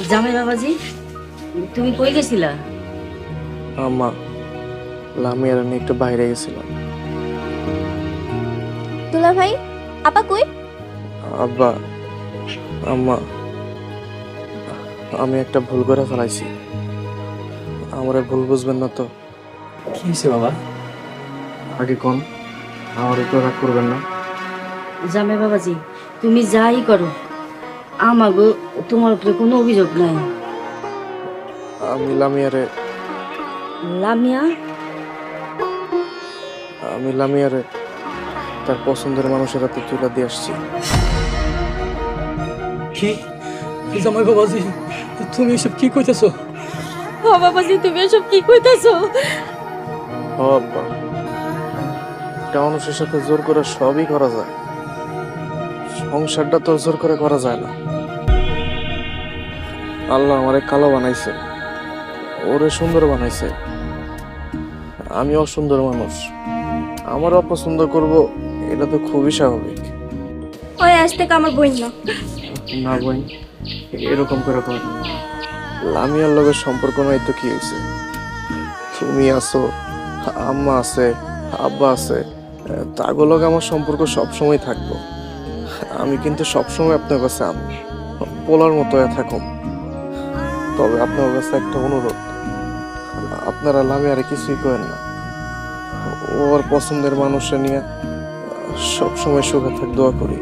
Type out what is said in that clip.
জামাই বাবাজি, তুমি কই গেছিলা? আম্মা, লামিয়ার নিয়ে একটু বাইরে গেছিলাম। দুলা ভাই, আপা কই? আব্বা, আম্মা, আমি একটা ভুল করে ফেলাইছি। আমারে ভুল বুঝবেন না তো? কি হয়েছে বাবা? আগে কোন, আমার উপর রাগ করবেন না। জামাই বাবাজি, তুমি যাই করো, আমাগো তোমার উপরে কোনো অভিযোগ নাই। আমি লামিয়ারে লামিয়া? আমি লামিয়ারে তার পছন্দের মানুষের হাতে তুলে দিয়ে আসছি। কি জামাই বাবাজি, তুমি এসব কি কইতেছো? ও বাবাজি, তুমি এসব কি কইতাছো? ও আব্বা, একটা মানুষের সাথে জোর করে সবই করা যায়, সংসারটা তো জোর করে করা যায় না। আল্লাহ আমারে কালো বানাইছে, ওরে সুন্দর বানাইছে। আমি অসুন্দর মানুষ, আমার অপছন্দ করব, এটা তো খুবই স্বাভাবিক। ওই আজ থেকে আমার বোন না। না বোন, এরকম করে কর। লামিয়ার লগের সম্পর্ক নাই তো কি হয়েছে? তুমি আছো, আম্মা আছে, আব্বা আছে, তাগুলোক আমার সম্পর্ক সবসময় থাকবো। আমি কিন্তু সবসময় আপনার কাছে পোলার মতো হয়ে থাকুম। তবে আপনার কাছে একটা অনুরোধ, আপনারা লামিয়ারে কিছুই করেন না। ওর পছন্দের মানুষে নিয়ে সবসময় সুখে থাক, দোয়া করি।